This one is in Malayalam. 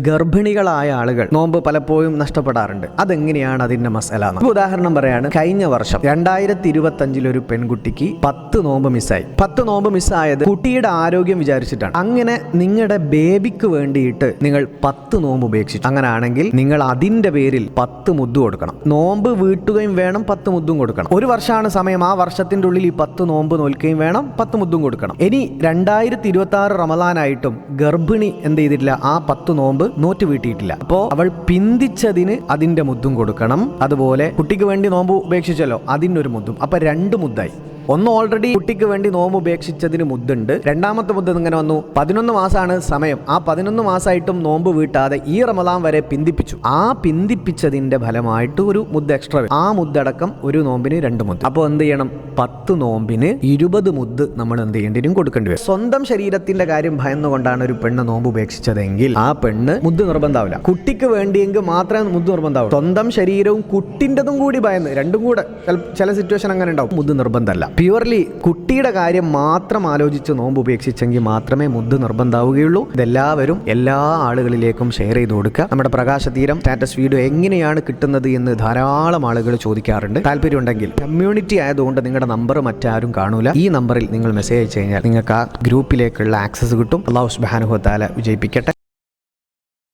ഗർഭിണികളായ ആളുകൾ നോമ്പ് പലപ്പോഴും നഷ്ടപ്പെടാറുണ്ട്. അതെങ്ങനെയാണ് അതിന്റെ മസല? ഉദാഹരണം പറയാണ്, കഴിഞ്ഞ വർഷം 2025 ഒരു പെൺകുട്ടിക്ക് 10 നോമ്പ് മിസ്സായി. 10 നോമ്പ് മിസ്സായത് കുട്ടിയുടെ ആരോഗ്യം വിചാരിച്ചിട്ടാണ്. അങ്ങനെ നിങ്ങളുടെ ബേബിക്ക് വേണ്ടിയിട്ട് നിങ്ങൾ 10 നോമ്പ് ഉപേക്ഷിച്ചു. അങ്ങനെയാണെങ്കിൽ നിങ്ങൾ അതിന്റെ പേരിൽ 10 മുദ്ദ് കൊടുക്കണം. നോമ്പ് വീട്ടുകയും വേണം, 10 മുദ്ദും കൊടുക്കണം. ഒരു വർഷമാണ് സമയം. ആ വർഷത്തിന്റെ ഉള്ളിൽ ഈ 10 നോമ്പ് നോൽക്കുകയും വേണം, 10 മുദ്ദും കൊടുക്കണം. ഇനി 2026 റമദാനായിട്ടും ഗർഭിണി എന്ത് ചെയ്തിട്ടില്ല, ആ 10 നോമ്പ് നോറ്റ് വീട്ടിയിട്ടില്ല. അപ്പോ അവൾ പിന്തിച്ചതിന് അതിന്റെ മുദ്ദും കൊടുക്കണം. അതുപോലെ കുട്ടിക്ക് വേണ്ടി നോമ്പ് ഉപേക്ഷിച്ചല്ലോ, അതിൻ്റെ ഒരു മുദ്ദും. അപ്പൊ 2 മുദ്ദായി. ഒന്ന് ഓൾറെഡി കുട്ടിക്ക് വേണ്ടി നോമ്പ് ഉപേക്ഷിച്ചതിന് മുദ്ദുണ്ട്. രണ്ടാമത്തെ മുദ്ദ് ഇങ്ങനെ വന്നു. 11 മാസമാണ് സമയം. ആ 11 മാസമായിട്ടും നോമ്പ് വീട്ടാതെ ഈ റമദാൻ വരെ പിന്തിപ്പിച്ചു. ആ പിന്തിപ്പിച്ചതിന്റെ ഫലമായിട്ട് ഒരു മുദ്ദ് എക്സ്ട്രാ. ആ മുദ്ദടക്കം ഒരു നോമ്പിന് 2 മുദ്ദ്. അപ്പോൾ എന്ത് ചെയ്യണം? 10 നോമ്പിന് 20 മുദ്ദ് നമ്മൾ എന്ത് ചെയ്യേണ്ടി കൊടുക്കേണ്ടി വരും. സ്വന്തം ശരീരത്തിന്റെ കാര്യം ഭയന്നുകൊണ്ടാണ് ഒരു പെണ്ണ് നോമ്പ് ഉപേക്ഷിച്ചതെങ്കിൽ ആ പെണ്ണ് മുദ്ദ് നിർബന്ധാവില്ല. കുട്ടിക്ക് വേണ്ടിയെങ്കിൽ മാത്രമേ മുദ്ദ് നിർബന്ധാവൂ. സ്വന്തം ശരീരവും കുട്ടിൻ്റെതും കൂടി ഭയന്ന്, രണ്ടും കൂടെ ചില സിറ്റുവേഷൻ അങ്ങനെ ഉണ്ടാവും. മുദ്ദ് നിർബന്ധമല്ല. പ്യുവർലി കുട്ടിയുടെ കാര്യം മാത്രം ആലോചിച്ച് നോമ്പ് ഉപേക്ഷിച്ചെങ്കിൽ മാത്രമേ മുദ്ദ് നിർബന്ധാവുകയുള്ളൂ. ഇതെല്ലാവരും എല്ലാ ആളുകളിലേക്കും ഷെയർ ചെയ്ത് കൊടുക്കുക. നമ്മുടെ പ്രകാശതീരം സ്റ്റാറ്റസ് വീഡിയോ എങ്ങനെയാണ് കിട്ടുന്നത് എന്ന് ധാരാളം ആളുകൾ ചോദിക്കാറുണ്ട്. താല്പര്യമുണ്ടെങ്കിൽ, കമ്മ്യൂണിറ്റി ആയതുകൊണ്ട് നിങ്ങളുടെ നമ്പർ മറ്റാരും കാണൂല. ഈ നമ്പറിൽ നിങ്ങൾ മെസ്സേജ് അയച്ചു കഴിഞ്ഞാൽ നിങ്ങൾക്ക് ആ ഗ്രൂപ്പിലേക്കുള്ള ആക്സസ് കിട്ടും. അല്ലാഹു സുബ്ഹാനഹു വ തആല വിജയിപ്പിക്കട്ടെ.